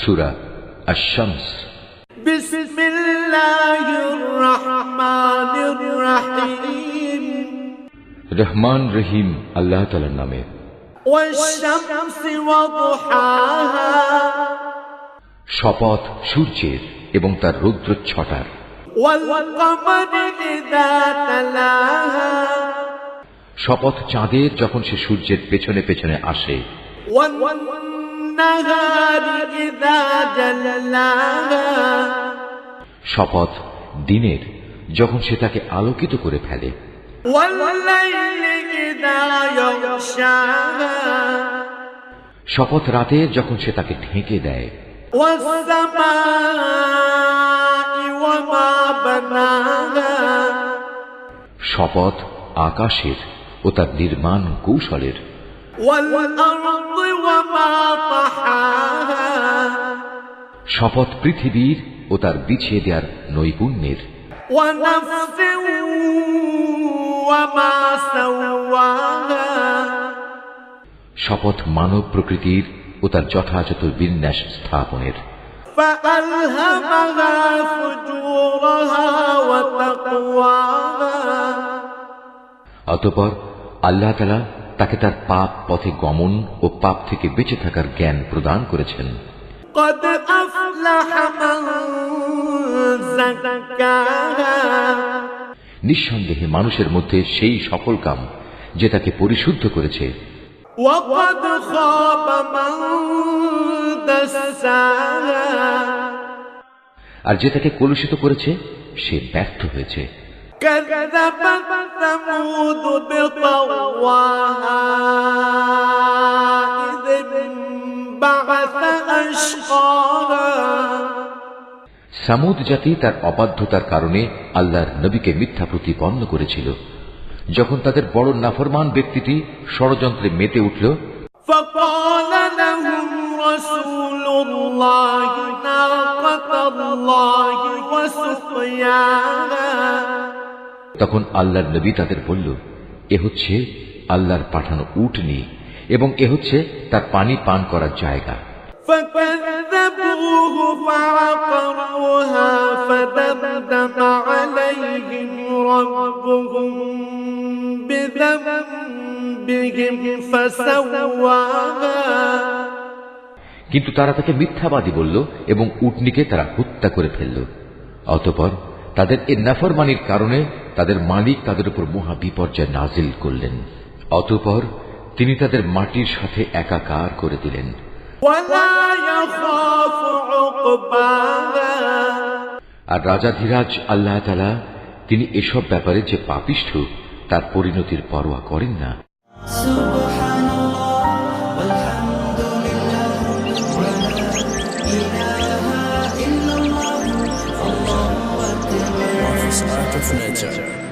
সূরা আশ-শামস। বিসমিল্লাহির রহমানির রহিম। রহমান রহিম আল্লাহ তাআলার নামে। ওয়াশ-শামসি ওয়া দুহাহা। শপথ সূর্যের এবং তার রৌদ্রচ্ছটার। ওয়াল কমারি ইযা তালাহা। শপথ চাঁদের যখন সে সূর্যের পেছনে পেছনে আসে। ওয়ান নাহারি ইযা জাল্লাহা। শপথ দিনের যখন সে তাকে আলোকিত করে ফেলে। ওয়াল লাইলি ইযা ইয়াগশাহা। শপথ রাতের যখন সে তাকে ঢেকে দেয়। ওয়াস সামাই ওয়া মা বানাহা। শপথ আকাশের ও তার নির্মাণ কৌশলের। ওয়াল আরদি ওয়া মা তাহাহা। শপথ পৃথিবীর ও তার বিছিয়ে দেওয়ার নৈপুণ্যের। ওয়া নাফসিন ওয়া মা সাওয়াহা। শপথ মানব প্রকৃতির ও তার যথাযথ বিন্যাস স্থাপনের। ফাআলহামাহা ফুজুরাহা ওয়া তাকওয়াহা। অতঃপর আল্লাহ তাআলা তাকে তার পাপ পথে গমন ও পাপ থেকে বেঁচে থাকার জ্ঞান প্রদান করেছেন। قد أفلح من زكاها। নিঃসন্দেহে মানুষের মধ্যে সেই সফল কাম যে তাকে পরিশুদ্ধ করেছে। وقد خاب من دساها। আর যে তাকে কলুষিত করেছে সে ব্যর্থ হয়েছে। كذبت ثمود بطغواها إذ انبعث أشقاها। সামুদ জাতি তার অবাধ্যতার কারণে আল্লাহর নবীকে মিথ্যা প্রতিপন্ন করেছিল। যখন তাদের বড় নাফরমান ব্যক্তিটি ষড়যন্ত্রে মেতে উঠল। فقال لهم رسول الله ناقة الله وسقياها। তখন আল্লাহর নবী তাদের বলল, এ হচ্ছে আল্লাহর পাঠানো উটনী এবং এ হচ্ছে তার পানি পান করার জায়গা। فكذبوه فعقروها فدمدم عليهم ربهم بذنبهم فسواها। কিন্তু তারা তাকে মিথ্যাবাদী বলল এবং উটনীকে তারা হত্যা করে ফেলল। অতঃপর তাদের এই নাফরমানির কারণে তাদের মালিক তাদের উপর মহা বিপর্যয় নাজিল করলেন। অতঃপর তিনি তাদের মাটির সাথে একাকার করে দিলেন। ولا يخاف عقباها। আর রাজাধিরাজ আল্লাহ তাআলা তিনি এসব ব্যাপারে যে পাপিষ্ঠ তার পরিণতির পরোয়া করেন না। সুবহানাল্লাহ ওয়ালহামদুলিল্লাহ ওয়া লা ইলাহা ইল্লাল্লাহ আল্লাহু আকবার।